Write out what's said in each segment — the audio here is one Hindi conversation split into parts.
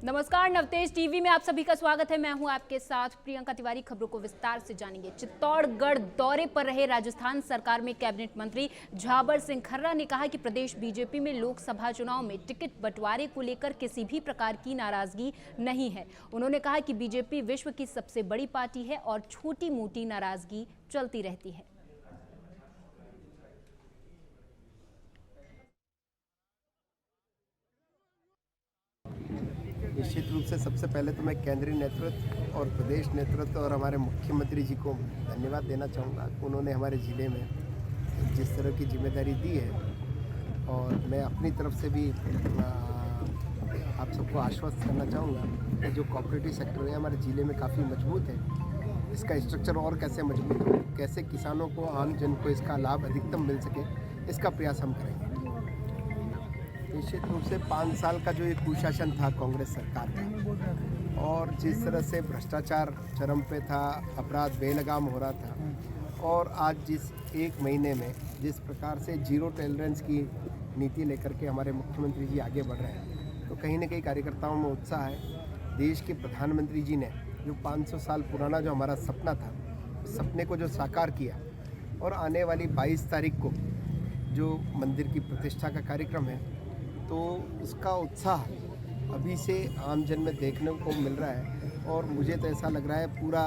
नमस्कार, नवतेज टीवी में आप सभी का स्वागत है। मैं हूं आपके साथ प्रियंका तिवारी। खबरों को विस्तार से जानेंगे। चित्तौड़गढ़ दौरे पर रहे राजस्थान सरकार में कैबिनेट मंत्री झाबर सिंह खर्रा ने कहा कि प्रदेश बीजेपी में लोकसभा चुनाव में टिकट बंटवारे को लेकर किसी भी प्रकार की नाराजगी नहीं है। उन्होंने कहा कि बीजेपी विश्व की सबसे बड़ी पार्टी है और छोटी मोटी नाराजगी चलती रहती है। निश्चित रूप से सबसे पहले तो मैं केंद्रीय नेतृत्व और प्रदेश नेतृत्व और हमारे मुख्यमंत्री जी को धन्यवाद देना चाहूँगा। उन्होंने हमारे ज़िले में जिस तरह की जिम्मेदारी दी है, और मैं अपनी तरफ से भी आप सबको आश्वस्त करना चाहूँगा कि जो कोऑपरेटिव सेक्टर है हमारे ज़िले में काफ़ी मजबूत है। इसका स्ट्रक्चर और कैसे मजबूत हो, कैसे किसानों को, आम जन को इसका लाभ अधिकतम मिल सके, इसका प्रयास हम करेंगे। निश्चित रूप से 5 साल का जो एक कुशासन था कांग्रेस सरकार का, और जिस तरह से भ्रष्टाचार चरम पे था, अपराध बेलगाम हो रहा था, और आज जिस एक महीने में जिस प्रकार से जीरो टॉलरेंस की नीति लेकर के हमारे मुख्यमंत्री जी आगे बढ़ रहे हैं, तो कहीं ना कहीं कार्यकर्ताओं में उत्साह है। देश के प्रधानमंत्री जी ने जो 500 साल पुराना जो हमारा सपना था, सपने को जो साकार किया, और आने वाली 22 तारीख को जो मंदिर की प्रतिष्ठा का कार्यक्रम है, तो उसका उत्साह अभी से आम जन में देखने को मिल रहा है। और मुझे तो ऐसा लग रहा है पूरा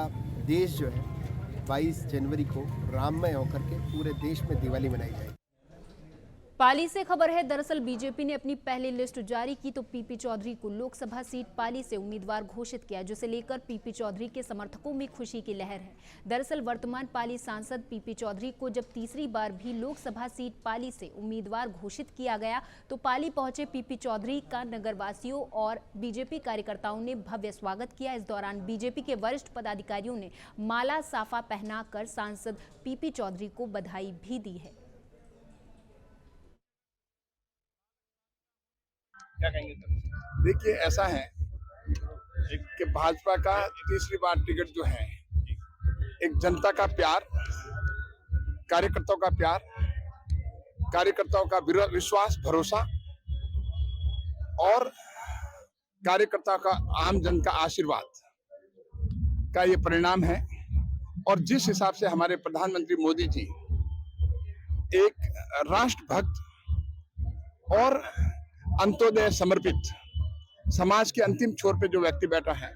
देश जो है 22 जनवरी को राममय होकर के पूरे देश में दिवाली मनाई जाएगी। पाली से खबर है। दरअसल बीजेपी ने अपनी पहली लिस्ट जारी की तो पीपी चौधरी को लोकसभा सीट पाली से उम्मीदवार घोषित किया, जिसे लेकर पीपी चौधरी के समर्थकों में खुशी की लहर है। दरअसल वर्तमान पाली सांसद पीपी चौधरी को जब तीसरी बार भी लोकसभा सीट पाली से उम्मीदवार घोषित किया गया तो पाली पहुंचे पीपी चौधरी का नगरवासियों और बीजेपी कार्यकर्ताओं ने भव्य स्वागत किया। इस दौरान बीजेपी के वरिष्ठ पदाधिकारियों ने माला साफा पहनाकर सांसद पीपी चौधरी को बधाई भी दी है। क्या कहेंगे? देखिए, ऐसा है कि भाजपा का तीसरी बार टिकट जो है, एक जनता का प्यार, कार्यकर्ताओं का प्यार, कार्यकर्ताओं का विश्वास, भरोसा, और कार्यकर्ताओं का, आम जन का आशीर्वाद का ये परिणाम है। और जिस हिसाब से हमारे प्रधानमंत्री मोदी जी एक राष्ट्रभक्त और अंत्योदय समर्पित, समाज के अंतिम छोर पे जो व्यक्ति बैठा है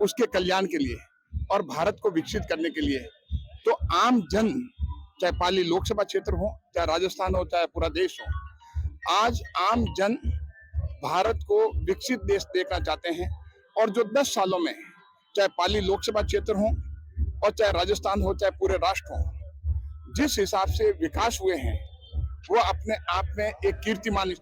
उसके कल्याण के लिए और भारत को विकसित करने के लिए, तो आम जन, चाहे पाली लोकसभा क्षेत्र हो, चाहे राजस्थान हो, चाहे पूरा देश हो, आज आम जन भारत को विकसित देश देखना चाहते हैं। और जो 10 सालों में, चाहे पाली लोकसभा क्षेत्र हो और चाहे राजस्थान हो, चाहे पूरे राष्ट्र हो, जिस हिसाब से विकास हुए हैं, वो अपने आप में एक कीर्तिमान।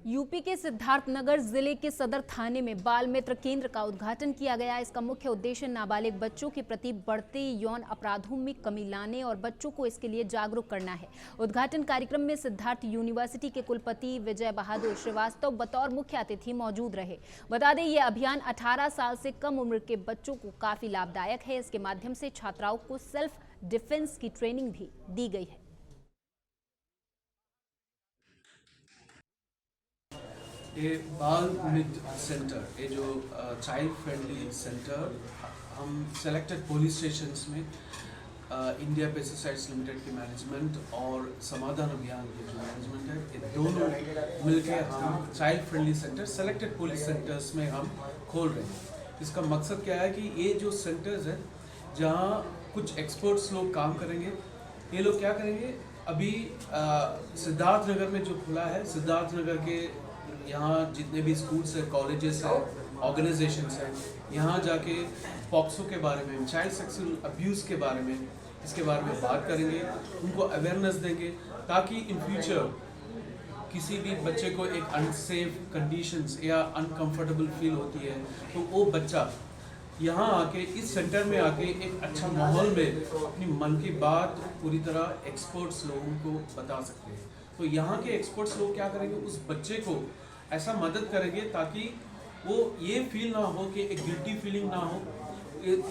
यूपी के सिद्धार्थनगर जिले के सदर थाने में बाल मित्र केंद्र का उद्घाटन किया गया। इसका मुख्य उद्देश्य नाबालिग बच्चों के प्रति बढ़ते यौन अपराधों में कमी लाने और बच्चों को इसके लिए जागरूक करना है। उद्घाटन कार्यक्रम में सिद्धार्थ यूनिवर्सिटी के कुलपति विजय बहादुर श्रीवास्तव बतौर मुख्य अतिथि मौजूद रहे। बता दें, ये अभियान 18 साल से कम उम्र के बच्चों को काफी लाभदायक है। इसके माध्यम से छात्राओं को सेल्फ डिफेंस की ट्रेनिंग भी दी गई है। ये बाल मित्र सेंटर, ये जो चाइल्ड फ्रेंडली सेंटर, हम सेलेक्टेड पुलिस स्टेशंस में इंडिया पेस्टिसाइड्स लिमिटेड की मैनेजमेंट और समाधान अभियान की जो मैनेजमेंट है, ये दोनों मिलकर हम child friendly centre selected police centres में हम खोल रहे हैं। इसका मकसद क्या है कि ये जो सेंटर्स है, जहाँ कुछ एक्सपर्ट्स लोग काम करेंगे, ये लोग क्या करेंगे, अभी सिद्धार्थनगर में जो खुला है, सिद्धार्थनगर के यहाँ जितने भी स्कूल्स हैं, कॉलेजेस हैं, ऑर्गेनाइजेशंस हैं, यहाँ जाके पॉक्सो के बारे में, चाइल्ड सेक्सुअल अब्यूज़ के बारे में, इसके बारे में बात करेंगे, उनको अवेयरनेस देंगे, ताकि इन फ्यूचर किसी भी बच्चे को एक अनसेफ कंडीशंस या अनकंफर्टेबल फील होती है, तो वो बच्चा यहाँ आके, इस सेंटर में आके एक अच्छा माहौल में अपनी मन की बात पूरी तरह एक्सपर्ट्स लोगों को बता सकते हैं। तो यहाँ के एक्सपर्ट्स लोग क्या करेंगे, उस बच्चे को ऐसा मदद करेंगे ताकि वो ये फील ना हो कि एक गिल्टी फीलिंग ना हो,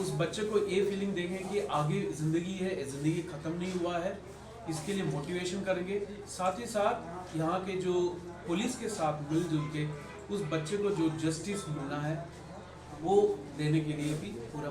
उस बच्चे को ये फीलिंग देंगे कि आगे ज़िंदगी है, ज़िंदगी ख़त्म नहीं हुआ है। इसके लिए मोटिवेशन करेंगे। साथ ही साथ यहाँ के जो पुलिस के साथ मिलजुल के उस बच्चे को जो जस्टिस मिलना है वो देने के लिए भी पूरा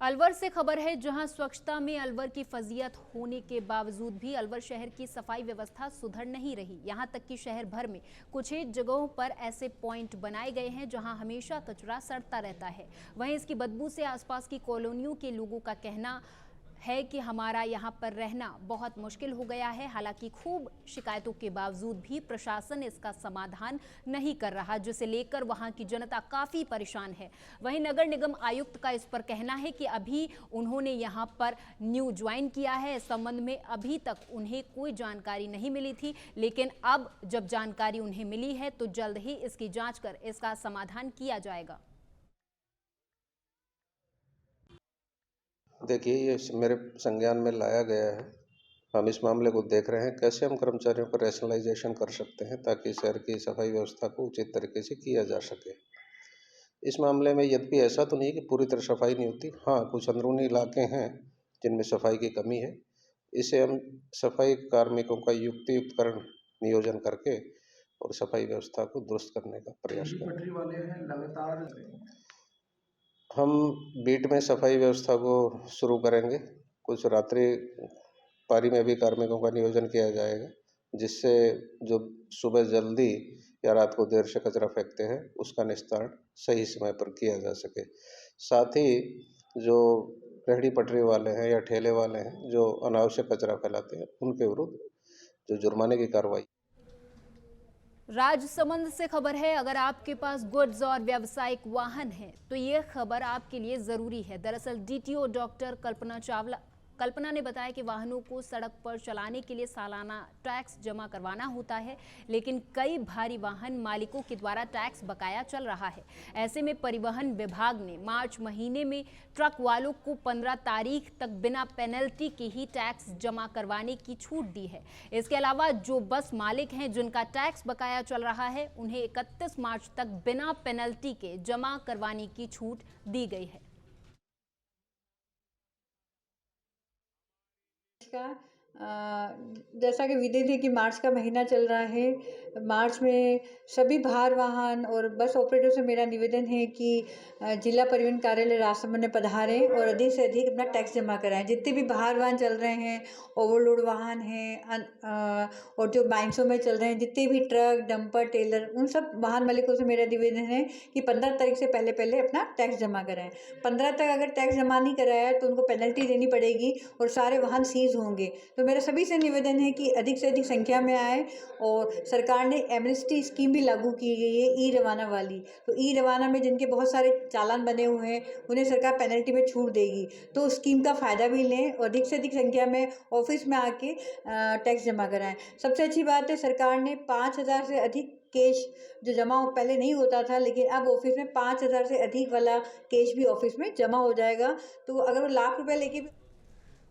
अलवर से खबर है, जहां स्वच्छता में अलवर की फजीयत होने के बावजूद भी अलवर शहर की सफाई व्यवस्था सुधर नहीं रही। यहां तक कि शहर भर में कुछ ही जगहों पर ऐसे पॉइंट बनाए गए हैं जहां हमेशा कचरा सड़ता रहता है। वहीं इसकी बदबू से आसपास की कॉलोनियों के लोगों का कहना है कि हमारा यहां पर रहना बहुत मुश्किल हो गया है। हालांकि खूब शिकायतों के बावजूद भी प्रशासन इसका समाधान नहीं कर रहा, जिसे लेकर वहां की जनता काफी परेशान है। वहीं नगर निगम आयुक्त का इस पर कहना है कि अभी उन्होंने यहां पर न्यू ज्वाइन किया है। इस संबंध में अभी तक उन्हें कोई जानकारी नहीं मिली थी, लेकिन अब जब जानकारी उन्हें मिली है तो जल्द ही इसकी जांच कर इसका समाधान किया जाएगा। देखिए, ये मेरे संज्ञान में लाया गया है। हम इस मामले को देख रहे हैं, कैसे हम कर्मचारियों को रैशनलाइजेशन कर सकते हैं ताकि शहर की सफाई व्यवस्था को उचित तरीके से किया जा सके। इस मामले में यद्यपि ऐसा तो नहीं कि पूरी तरह सफाई नहीं होती, हाँ, कुछ अंदरूनी इलाके हैं जिनमें सफाई की कमी है। इसे हम सफाई कार्मिकों का युक्तियुक्तकरण नियोजन करके और सफाई व्यवस्था को दुरुस्त करने का प्रयास करें। हम बीट में सफाई व्यवस्था को शुरू करेंगे। कुछ रात्रि पारी में भी कार्मिकों का नियोजन किया जाएगा, जिससे जो सुबह जल्दी या रात को देर से कचरा फेंकते हैं उसका निस्तारण सही समय पर किया जा सके। साथ ही जो रेहड़ी पटरी वाले हैं या ठेले वाले हैं जो अनावश्यक कचरा फैलाते हैं उनके विरुद्ध जो जुर्माने की कार्रवाई। राजसमंद से खबर है, अगर आपके पास गुड्स और व्यावसायिक वाहन है तो ये खबर आपके लिए जरूरी है। दरअसल डीटीओ डॉक्टर कल्पना ने बताया कि वाहनों को सड़क पर चलाने के लिए सालाना टैक्स जमा करवाना होता है, लेकिन कई भारी वाहन मालिकों के द्वारा टैक्स बकाया चल रहा है। ऐसे में परिवहन विभाग ने मार्च महीने में ट्रक वालों को 15 तारीख तक बिना पेनल्टी के ही टैक्स जमा करवाने की छूट दी है। इसके अलावा जो बस मालिक हैं जिनका टैक्स बकाया चल रहा है उन्हें 31 मार्च तक बिना पेनल्टी के जमा करवाने की छूट दी गई है। जैसा कि विदित है कि मार्च का महीना चल रहा है, मार्च में सभी भार वाहन और बस ऑपरेटर से मेरा निवेदन है कि जिला परिवहन कार्यालय राजसमंद में पधारें और अधिक से अधिक अपना टैक्स जमा कराएं। जितने भी भार वाहन चल रहे हैं, ओवरलोड वाहन हैं और जो माइंसों में चल रहे हैं, जितने भी ट्रक, डंपर, टेलर, उन सब वाहन मालिकों से मेरा निवेदन है कि 15 तारीख से पहले अपना टैक्स जमा कराएं। 15 तक अगर टैक्स जमा नहीं कराया तो उनको पेनल्टी देनी पड़ेगी और सारे वाहन सीज होंगे। तो मेरा सभी से निवेदन है कि अधिक से अधिक संख्या में आए। और सरकार ने एमनेस्टी स्कीम भी लागू की गई है ई रवाना वाली, तो ई रवाना में जिनके बहुत सारे चालान बने हुए हैं उन्हें सरकार पेनल्टी में छूट देगी, तो उस स्कीम का फ़ायदा भी लें और अधिक से अधिक संख्या में ऑफिस में आके टैक्स जमा कराएं। सबसे अच्छी बात है, सरकार ने 5,000 से अधिक कैश जो जमा पहले नहीं होता था, लेकिन अब ऑफिस में 5,000 से अधिक वाला कैश भी ऑफिस में जमा हो जाएगा। तो अगर वो लाख रुपए लेके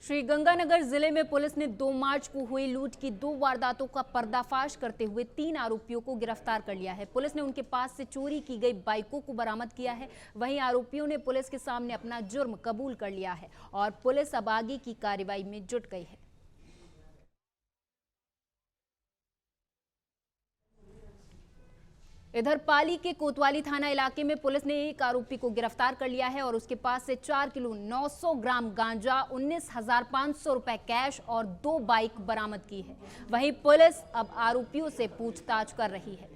श्रीगंगानगर जिले में पुलिस ने 2 मार्च को हुई लूट की 2 वारदातों का पर्दाफाश करते हुए 3 आरोपियों को गिरफ्तार कर लिया है। पुलिस ने उनके पास से चोरी की गई बाइकों को बरामद किया है। वहीं आरोपियों ने पुलिस के सामने अपना जुर्म कबूल कर लिया है और पुलिस अब आगे की कार्रवाई में जुट गई है। इधर पाली के कोतवाली थाना इलाके में पुलिस ने एक आरोपी को गिरफ्तार कर लिया है और उसके पास से 4 किलो 900 ग्राम गांजा, 19,500 रुपए कैश और 2 बाइक बरामद की है। वहीं पुलिस अब आरोपियों से पूछताछ कर रही है।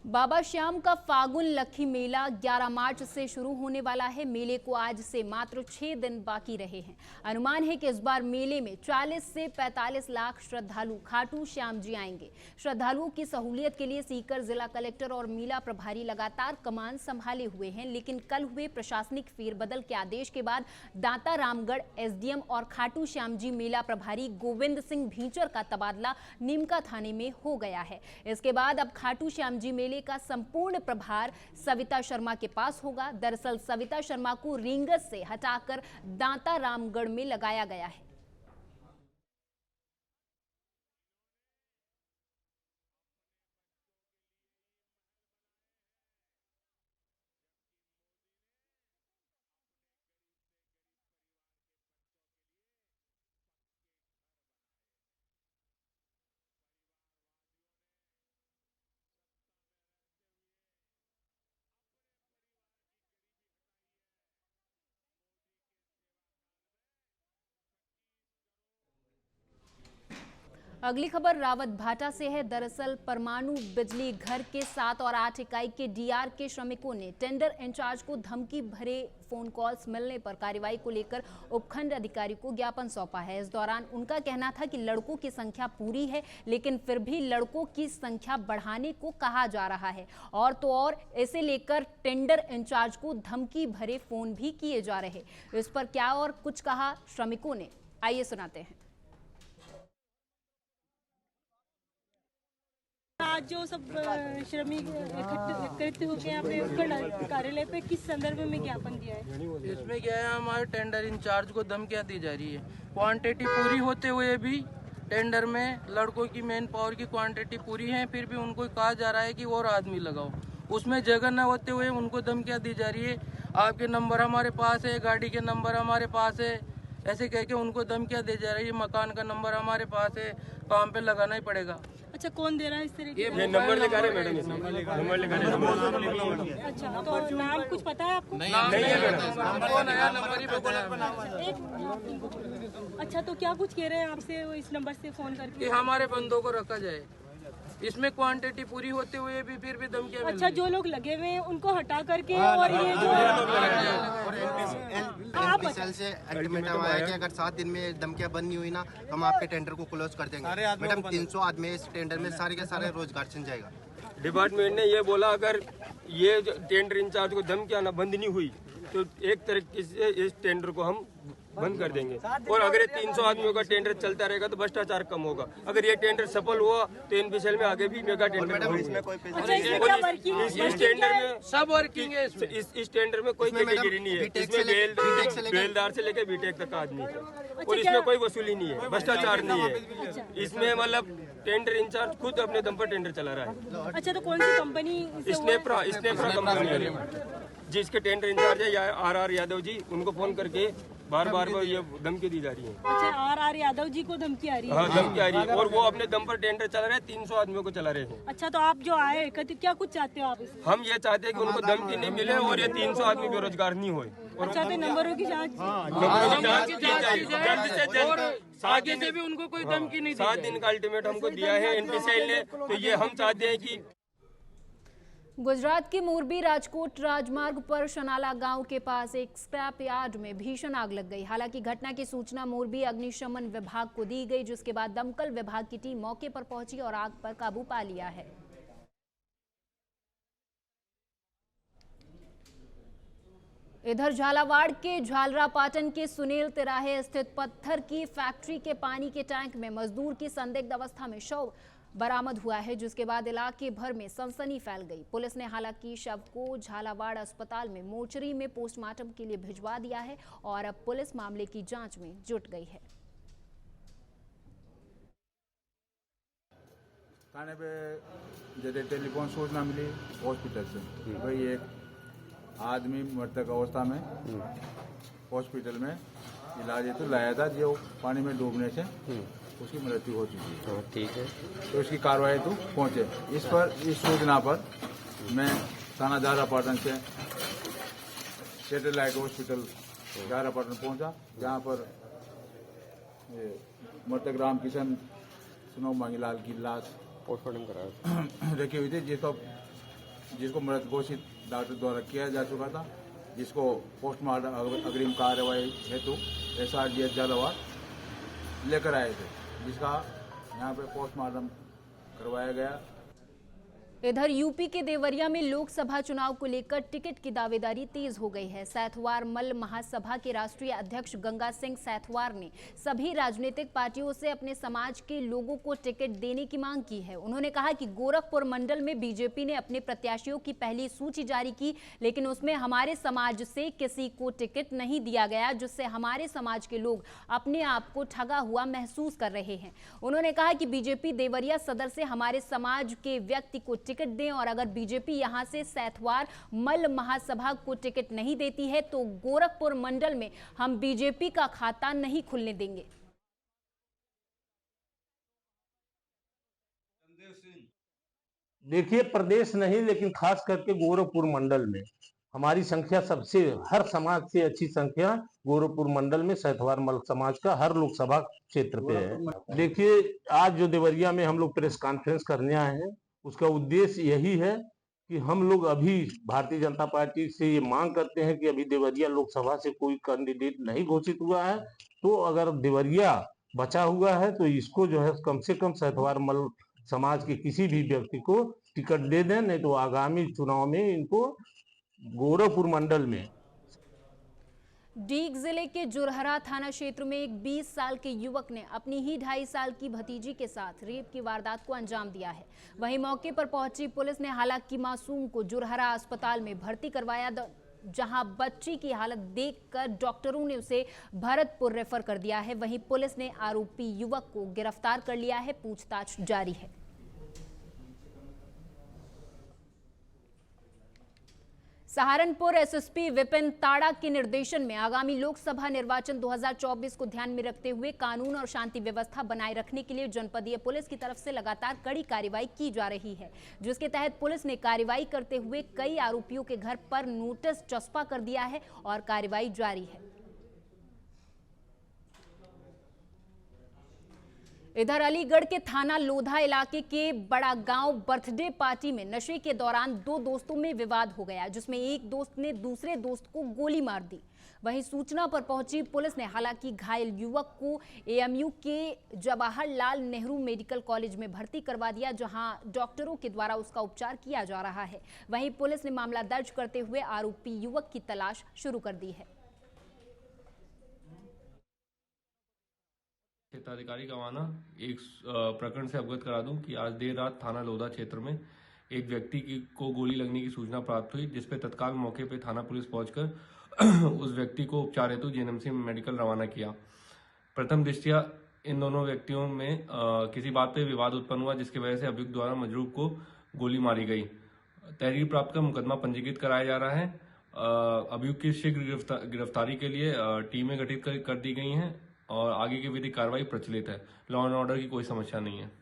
बाबा श्याम का फागुन लक्खी मेला 11 मार्च से शुरू होने वाला है। मेले को आज से मात्र 6 दिन बाकी रहे हैं। अनुमान है कि इस बार मेले में 40 से 45 लाख श्रद्धालु खाटू श्याम जी आएंगे। श्रद्धालुओं की सहूलियत के लिए सीकर जिला कलेक्टर और मेला प्रभारी लगातार कमान संभाले हुए हैं, लेकिन कल हुए प्रशासनिक फेरबदल के आदेश के बाद दांता रामगढ़ एसडीएम और खाटू श्याम जी मेला प्रभारी गोविंद सिंह भींचर का तबादला नीमका थाने में हो गया है। इसके बाद अब खाटू श्याम जी मेले का संपूर्ण प्रभार सविता शर्मा के पास होगा। दरअसल सविता शर्मा को रींगस से हटाकर दांता रामगढ़ में लगाया गया है। अगली खबर रावत भाटा से है। दरअसल परमाणु बिजली घर के 7 और 8 इकाई के डीआर के श्रमिकों ने टेंडर इंचार्ज को धमकी भरे फोन कॉल्स मिलने पर कार्रवाई को लेकर उपखंड अधिकारी को ज्ञापन सौंपा है। इस दौरान उनका कहना था कि लड़कों की संख्या पूरी है, लेकिन फिर भी लड़कों की संख्या बढ़ाने को कहा जा रहा है और तो और इसे लेकर टेंडर इंचार्ज को धमकी भरे फोन भी किए जा रहे। इस पर क्या और कुछ कहा श्रमिकों ने, आइए सुनाते हैं। आज जो सब श्रमिक एकत्रित होकर अपने उपखंड कार्यालय पे किस संदर्भ में ज्ञापन दिया है? इसमें क्या है, हमारे टेंडर इंचार्ज को धमकियां दी जा रही है। क्वांटिटी पूरी होते हुए भी टेंडर में लड़कों की मैन पावर की क्वांटिटी पूरी है, फिर भी उनको कहा जा रहा है कि और आदमी लगाओ। उसमें जगह न होते हुए उनको धमकियां दी जा रही है। आपके नंबर हमारे पास है, गाड़ी के नंबर हमारे पास है, ऐसे कह के उनको धमकियां दी जा रही है। मकान का नंबर हमारे पास है, काम पे लगाना ही पड़ेगा। अच्छा, कौन दे रहा है इस तरह के? नंबर लिखा रहे मैडम, नंबर लिखा रहे। अच्छा, तो नाम कुछ पता है आपको? नहीं है मैडम, नया नंबर ही अच्छा, तो क्या कुछ कह रहे हैं आपसे वो इस नंबर से फोन करके? कि हमारे बंदों को रखा जाए। इसमें क्वांटिटी पूरी होते हुए भी फिर भी धमकियां। अच्छा, जो लोग लगे हुए हैं उनको हटा करके और ये जो आप सेल से एग्रीमेंट हुआ है कि अगर 7 दिन में धमकियां बंद नहीं हुई ना तो हम आपके टेंडर को क्लोज कर देंगे। मैडम 300 आदमी इस टेंडर में सारे के सारे रोजगार छिन जाएगा। डिपार्टमेंट ने ये बोला अगर ये जो टेंडर इंचार्ज को धमकियां ना बंद नहीं हुई तो एक तरीके से इस टेंडर को हम बंद कर देंगे। और अगर ये 300 आदमियों का टेंडर चलता रहेगा तो भ्रष्टाचार कम होगा। अगर ये टेंडर सफल हुआ तो एनपीसीएल में आगे भी मेगा टेंडर इसमें कोई इस टेंडर में सब वर्किंग है। इस टेंडर में कोई कैटेगरी नहीं है। इसमें बेलदार से लेकर बीटेक तक आदमी है और इसमें कोई वसूली नहीं है, भ्रष्टाचार नहीं है। इसमें मतलब टेंडर इंचार्ज खुद अपने दम पर टेंडर चला रहा है। अच्छा, तो कौन सी कंपनी? स्नेप्रा कंपनी है जिसके टेंडर इंचार्ज है आर यादव जी। उनको फोन करके बार बार ये धमकी दी जा रही है। अच्छा, आर यादव जी को धमकी आ रही है? हाँ, धमकी आ रही है और वो अपने दम पर टेंडर चला रहे हैं, 300 आदमियों को चला रहे हैं। अच्छा, तो आप जो आए एकत्रित, क्या कुछ चाहते हो आप इसमें? हम ये चाहते हैं कि उनको धमकी नहीं मिले और ये 300 आदमी बेरोजगार नहीं होए। अच्छा, तो नंबरों की जांच जल्द से जल्द। आगे से भी उनको कोई धमकी नहीं। 7 दिन का अल्टीमेट हमको दिया है एनपीसीएल ने, तो ये हम चाहते हैं कि गुजरात के मोरबी राजकोट राजमार्ग पर शनाला गांव के पास एक स्क्रैप यार्ड में भीषण आग लग गई। हालांकि घटना की सूचना मोरबी अग्निशमन विभाग को दी गई, जिसके बाद दमकल विभाग की टीम मौके पर पहुंची और आग पर काबू पा लिया है। इधर झालावाड़ के झालरापाटन के सुनील तिराहे स्थित पत्थर की फैक्ट्री के पानी के टैंक में मजदूर की संदिग्ध अवस्था में शव बरामद हुआ है, जिसके बाद इलाके भर में सनसनी फैल गई। पुलिस ने हालांकि शव को झालावाड़ अस्पताल में मोर्चरी में पोस्टमार्टम के लिए भिजवा दिया है और अब पुलिस मामले की जांच में जुट गई है। थाने पे जब टेलीफोन सूचना मिली हॉस्पिटल से, भाई एक आदमी मृतक अवस्था में हॉस्पिटल में इलाज तो लाया था, जो पानी में डूबने से उसकी मृत्यु हो चुकी है। ठीक है, तो इसकी कार्रवाई तो पहुंचे। इस सूचना पर मैं थाना झालरापाटन से सैटेलाइट हॉस्पिटल झालरापाटन पहुंचा, जहां पर मृतक राम किशन सुनो मांगीलाल की लाश पोस्टमार्टम कराया रखी हुई थी, जिसको मृत घोषित डॉक्टर द्वारा किया जा चुका था, जिसको पोस्टमार्टम अग्रिम कार्रवाई हेतु SRGH झालावाड़ लेकर आए थे, जिसका यहाँ पे पोस्टमार्टम करवाया गया। इधर यूपी के देवरिया में लोकसभा चुनाव को लेकर टिकट की दावेदारी तेज हो गई है। सैथवार मल्ल महासभा के राष्ट्रीय अध्यक्ष गंगा सिंह सैथवार ने सभी राजनीतिक पार्टियों से अपने समाज के लोगों को टिकट देने की मांग की है। उन्होंने कहा कि गोरखपुर मंडल में बीजेपी ने अपने प्रत्याशियों की पहली सूची जारी की, लेकिन उसमें हमारे समाज से किसी को टिकट नहीं दिया गया, जिससे हमारे समाज के लोग अपने आप को ठगा हुआ महसूस कर रहे हैं। उन्होंने कहा कि बीजेपी देवरिया सदर से हमारे समाज के व्यक्ति को टिकट दें और अगर बीजेपी यहां से सैथवार मल्ल महासभा को टिकट नहीं देती है तो गोरखपुर मंडल में हम बीजेपी का खाता नहीं खुलने देंगे। देखिए, प्रदेश नहीं लेकिन खास करके गोरखपुर मंडल में हमारी संख्या सबसे, हर समाज से अच्छी संख्या गोरखपुर मंडल में सैतवार मल समाज का हर लोकसभा क्षेत्र पे है। देखिए, आज जो देवरिया में हम लोग प्रेस कॉन्फ्रेंस करने आए हैं, उसका उद्देश्य यही है कि हम लोग अभी भारतीय जनता पार्टी से ये मांग करते हैं कि अभी देवरिया लोकसभा से कोई कैंडिडेट नहीं घोषित हुआ है, तो अगर देवरिया बचा हुआ है तो इसको जो है कम से कम सैतवार मल समाज के किसी भी व्यक्ति को टिकट दे दें, नहीं तो आगामी चुनाव में इनको गोरखपुर मंडल में। डीग जिले के जुरहरा थाना क्षेत्र में एक 20 साल के युवक ने अपनी ही 2.5 साल की भतीजी के साथ रेप की वारदात को अंजाम दिया है। वहीं मौके पर पहुंची पुलिस ने हालांकि मासूम को जुरहरा अस्पताल में भर्ती करवाया, जहां बच्ची की हालत देखकर डॉक्टरों ने उसे भरतपुर रेफर कर दिया है। वहीं पुलिस ने आरोपी युवक को गिरफ्तार कर लिया है, पूछताछ जारी है। सहारनपुर एसएसपी विपिन ताड़ा के निर्देशन में आगामी लोकसभा निर्वाचन 2024 को ध्यान में रखते हुए कानून और शांति व्यवस्था बनाए रखने के लिए जनपदीय पुलिस की तरफ से लगातार कड़ी कार्रवाई की जा रही है, जिसके तहत पुलिस ने कार्रवाई करते हुए कई आरोपियों के घर पर नोटिस चस्पा कर दिया है और कार्रवाई जारी है। इधर अलीगढ़ के थाना लोधा इलाके के बड़ा गांव बर्थडे पार्टी में नशे के दौरान 2 दोस्तों में विवाद हो गया, जिसमें एक दोस्त ने दूसरे दोस्त को गोली मार दी। वहीं सूचना पर पहुंची पुलिस ने हालांकि घायल युवक को एएमयू के जवाहरलाल नेहरू मेडिकल कॉलेज में भर्ती करवा दिया, जहां डॉक्टरों के द्वारा उसका उपचार किया जा रहा है। वहीं पुलिस ने मामला दर्ज करते हुए आरोपी युवक की तलाश शुरू कर दी है। क्षेत्राधिकारी गवाना एक प्रकरण से अवगत करा दूं कि आज देर रात थाना लोधा क्षेत्र में एक व्यक्ति को गोली लगने की सूचना प्राप्त हुई, जिसपे तत्काल मौके पे थाना पुलिस पहुंचकर उस व्यक्ति को उपचार हेतु जेएनएमसी मेडिकल रवाना किया। प्रथम दृष्टया इन दोनों व्यक्तियों में किसी बात पे विवाद उत्पन्न हुआ, जिसकी वजह से अभियुक्त द्वारा मजरूब को गोली मारी गई। तहरीर प्राप्त कर मुकदमा पंजीकृत कराया जा रहा है। अभियुक्त की शीघ्र गिरफ्तारी के लिए टीमें गठित कर दी गई हैं और आगे की विधिक कार्रवाई प्रचलित है। लॉ एंड ऑर्डर की कोई समस्या नहीं है।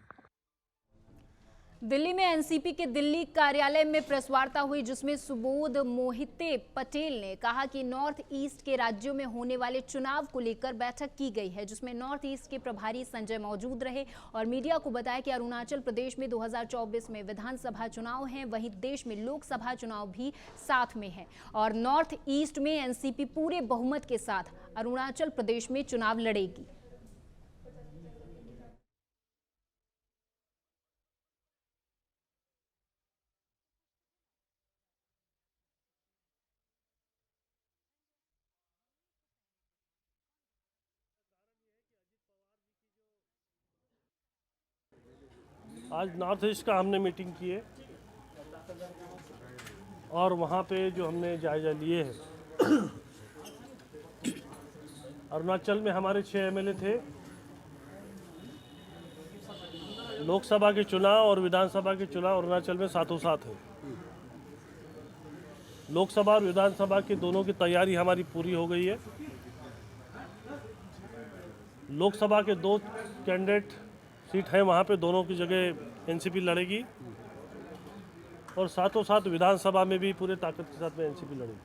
दिल्ली में एनसीपी के दिल्ली कार्यालय में प्रेस वार्ता हुई, जिसमें सुबोध मोहिते पटेल ने कहा कि नॉर्थ ईस्ट के राज्यों में होने वाले चुनाव को लेकर बैठक की गई है, जिसमें नॉर्थ ईस्ट के प्रभारी संजय मौजूद रहे और मीडिया को बताया कि अरुणाचल प्रदेश में 2024 में विधानसभा चुनाव हैं, वहीं देश में लोकसभा चुनाव भी साथ में है और नॉर्थ ईस्ट में एनसीपी पूरे बहुमत के साथ अरुणाचल प्रदेश में चुनाव लड़ेगी। आज नॉर्थ ईस्ट का हमने मीटिंग की है और वहाँ पे जो हमने जायजा लिए है, अरुणाचल में हमारे 6 एमएलए थे। लोकसभा के चुनाव और विधानसभा के चुनाव अरुणाचल में साथों साथ है। लोकसभा और विधानसभा की दोनों की तैयारी हमारी पूरी हो गई है। लोकसभा के 2 कैंडिडेट सीट है, वहाँ पे दोनों की जगह एनसीपी लड़ेगी और साथों साथ विधानसभा में भी पूरे ताकत के साथ में एनसीपी लड़ेगी।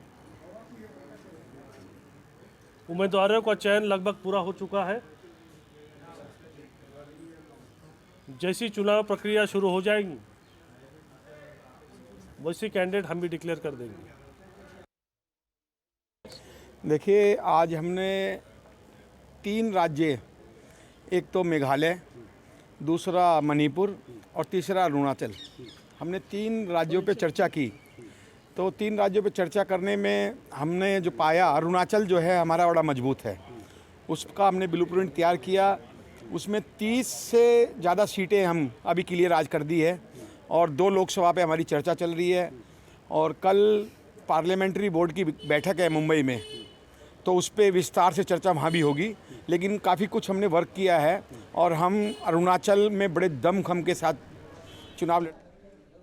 उम्मीदवारों का चयन लगभग पूरा हो चुका है। जैसी चुनाव प्रक्रिया शुरू हो जाएगी वैसे कैंडिडेट हम भी डिक्लेयर कर देंगे। देखिए, आज हमने 3 राज्य, एक तो मेघालय, दूसरा मणिपुर और तीसरा अरुणाचल, हमने 3 राज्यों पे चर्चा की। तो 3 राज्यों पे चर्चा करने में हमने जो पाया, अरुणाचल जो है हमारा बड़ा मजबूत है, उसका हमने ब्लूप्रिंट तैयार किया। उसमें 30 से ज़्यादा सीटें हम अभी क्लियर आज कर दी है और 2 लोकसभा पे हमारी चर्चा चल रही है और कल पार्लियामेंट्री बोर्ड की बैठक है मुंबई में, तो उस पर विस्तार से चर्चा वहाँ भी होगी। लेकिन काफ़ी कुछ हमने वर्क किया है और हम अरुणाचल में बड़े दमखम के साथ चुनाव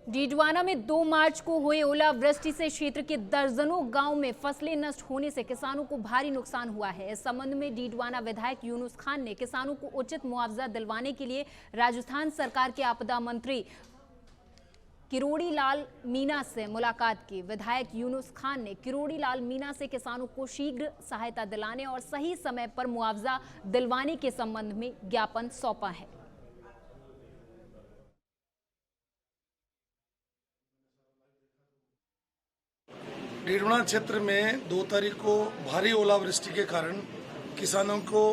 डीडवाना में 2 मार्च को हुए ओलावृष्टि से क्षेत्र के दर्जनों गांव में फसलें नष्ट होने से किसानों को भारी नुकसान हुआ है। इस संबंध में डीडवाना विधायक यूनुस खान ने किसानों को उचित मुआवजा दिलवाने के लिए राजस्थान सरकार के आपदा मंत्री किरोड़ी लाल मीणा से मुलाकात की। विधायक यूनुस खान ने किरोड़ी लाल मीणा से किसानों को शीघ्र सहायता दिलाने और सही समय पर मुआवजा दिलवाने के संबंध में ज्ञापन सौंपा है। डेढ़वना क्षेत्र में 2 तारीख को भारी ओलावृष्टि के कारण किसानों को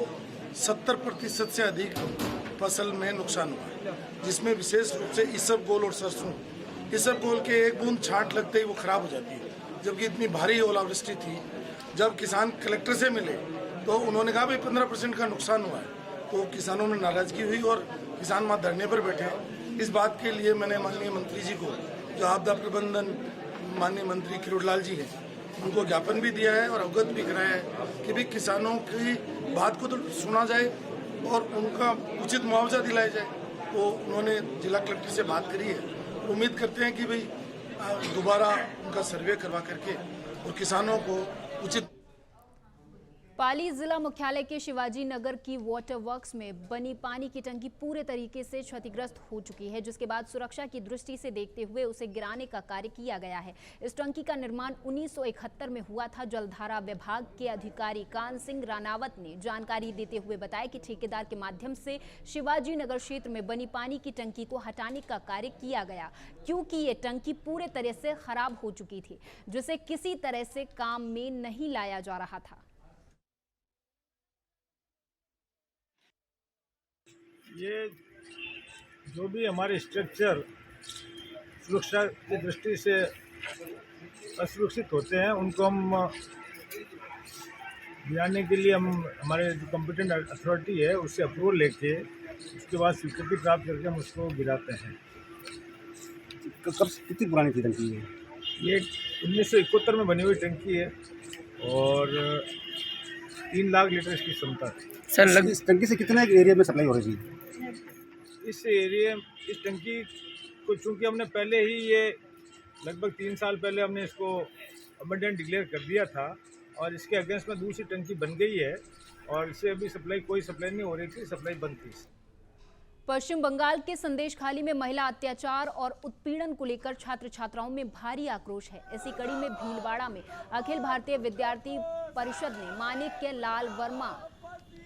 70% से अधिक फसल में नुकसान हुआ, जिसमें विशेष रूप से इसबगोल और सरसों। इसबगोल के एक बूंद छांट लगते ही वो खराब हो जाती है, जबकि इतनी भारी ओलावृष्टि थी। जब किसान कलेक्टर से मिले तो उन्होंने कहा भाई 15% का नुकसान हुआ है, तो किसानों में नाराजगी हुई और किसान वहाँ धरने पर बैठे। इस बात के लिए मैंने माननीय मंत्री जी को, जो आपदा प्रबंधन माननीय मंत्री किरोड़ी लाल जी हैं, उनको ज्ञापन भी दिया है और अवगत भी कराया है कि भाई किसानों की बात को तो सुना जाए और उनका उचित मुआवजा दिलाया जाए। तो उन्होंने जिला कलेक्टर से बात करी है। उम्मीद करते हैं कि भाई दोबारा उनका सर्वे करवा करके और किसानों को उचित। पाली जिला मुख्यालय के शिवाजी नगर की वाटर वर्क्स में बनी पानी की टंकी पूरे तरीके से क्षतिग्रस्त हो चुकी है, जिसके बाद सुरक्षा की दृष्टि से देखते हुए उसे गिराने का कार्य किया गया है। इस टंकी का निर्माण 1971 में हुआ था। जलधारा विभाग के अधिकारी कान सिंह रानावत ने जानकारी देते हुए बताया कि ठेकेदार के माध्यम से शिवाजी नगर क्षेत्र में बनी पानी की टंकी को हटाने का कार्य किया गया, क्योंकि ये टंकी पूरे तरह से खराब हो चुकी थी, जिसे किसी तरह से काम में नहीं लाया जा रहा था। ये जो भी हमारे स्ट्रक्चर सुरक्षा की दृष्टि से असुरक्षित होते हैं, उनको हम गिराने के लिए हम हमारे जो कॉम्पिटेंट अथॉरिटी है उससे अप्रूवल लेके उसके बाद स्वीकृति प्राप्त करके हम उसको गिराते हैं। कब कितनी पुरानी थी टंकी है? ये 1971 में बनी हुई टंकी है और 3 लाख लीटर इसकी क्षमता है। सर, इस टंकी से कितने एरिया में सप्लाई हो रही थी? इस टंकी को चूँकि हमने पहले ही ये लगभग 3 साल पहले हमने इसको अबंडेंट डिक्लेयर कर दिया था और इसके अगेंस्ट में दूसरी टंकी बन गई है और इससे अभी कोई सप्लाई नहीं हो रही थी, सप्लाई बंद थी। पश्चिम बंगाल के संदेशखाली में महिला अत्याचार और उत्पीड़न को लेकर छात्र छात्राओं में भारी आक्रोश है। इसी कड़ी में भीलवाड़ा में अखिल भारतीय विद्यार्थी परिषद ने माणिक्य लाल वर्मा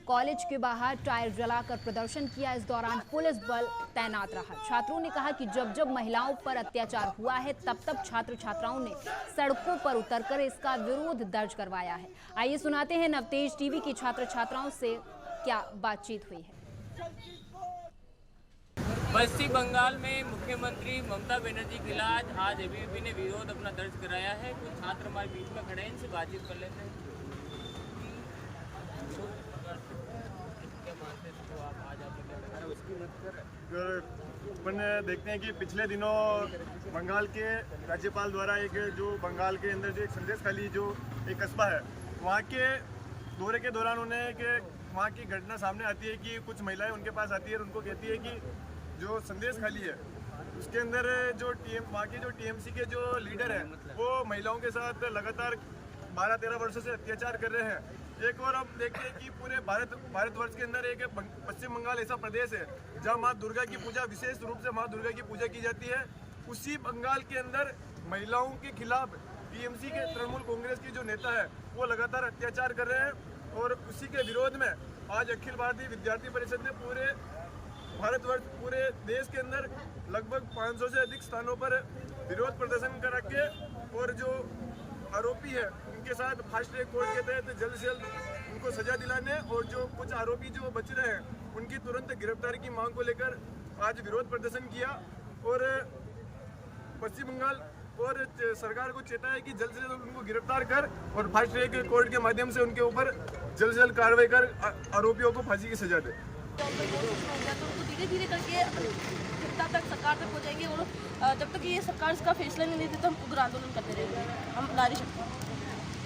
कॉलेज के बाहर टायर जलाकर प्रदर्शन किया। इस दौरान पुलिस बल तैनात रहा। छात्रों ने कहा कि जब जब महिलाओं पर अत्याचार हुआ है तब तब छात्र छात्राओं ने सड़कों पर उतरकर इसका विरोध दर्ज करवाया है। आइए सुनाते हैं नवतेज टीवी की छात्र छात्राओं से क्या बातचीत हुई है। पश्चिम बंगाल में मुख्यमंत्री ममता बनर्जी के खिलाफ आज एबीवीपी ने विरोध अपना दर्ज कराया है। कुछ छात्र हमारे बीच में खड़े हैं, इनसे बातचीत कर लेते हैं। अपन देखते हैं कि पिछले दिनों बंगाल के राज्यपाल द्वारा एक जो बंगाल के अंदर जो एक संदेशखाली जो एक कस्बा है, वहाँ के दौरे के दौरान उन्हें कि वहाँ की घटना सामने आती है कि कुछ महिलाएं उनके पास आती है और उनको कहती है कि जो संदेशखाली है उसके अंदर जो वहाँ के जो टीएमसी के जो लीडर हैं वो महिलाओं के साथ लगातार 12-13 वर्षों से अत्याचार कर रहे हैं। एक और हम देखते हैं कि पूरे भारतवर्ष के अंदर एक पश्चिम बंगाल ऐसा प्रदेश है जहां माँ दुर्गा की पूजा, विशेष रूप से माँ दुर्गा की पूजा की जाती है। उसी बंगाल के अंदर महिलाओं के खिलाफ टीएमसी के तृणमूल कांग्रेस के जो नेता है वो लगातार अत्याचार कर रहे हैं और उसी के विरोध में आज अखिल भारतीय विद्यार्थी परिषद ने पूरे भारतवर्ष, पूरे देश के अंदर लगभग 500 से अधिक स्थानों पर विरोध प्रदर्शन करा के और जो आरोपी है उनके साथ फास्ट ट्रैक कोर्ट के तहत जल्द से जल्द उनको सजा दिलाने और जो कुछ आरोपी जो बच रहे हैं उनकी तुरंत गिरफ्तारी की मांग को लेकर आज विरोध प्रदर्शन किया और पश्चिम बंगाल और सरकार को चेताया है कि जल्द से जल्द उनको गिरफ्तार कर और फास्ट ट्रैक कोर्ट के माध्यम से उनके ऊपर जल्द से जल्द कार्रवाई कर आरोपियों को फांसी की सजा दे। तो उनको धीरे धीरे करके तब तक सरकार तक हो जाएंगे और जब तक ये सरकार इसका फैसला नहीं लेती तो हम उग्र आंदोलन करते रहेंगे। हम नारी शक्ति।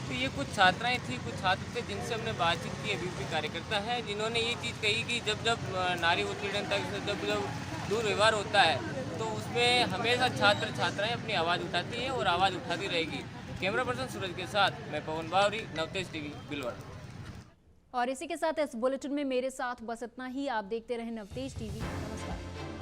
तो ये कुछ छात्राएं थी, कुछ छात्र थे जिनसे हमने बातचीत की। एबीवीपी कार्यकर्ता है जिन्होंने ये चीज़ कही कि जब जब नारी उत्पीड़न तक जब दुर्व्यवहार होता है तो उसमें हमेशा छात्र छात्राएं अपनी आवाज़ उठाती है और आवाज़ उठाती रहेगी। कैमरा पर्सन सूरज के साथ मैं पवन बावरी, नवतेज टीवी, भीलवाड़ा। और इसी के साथ इस बुलेटिन में मेरे साथ बस इतना ही। आप देखते रहें नवतेज टीवी। नमस्कार।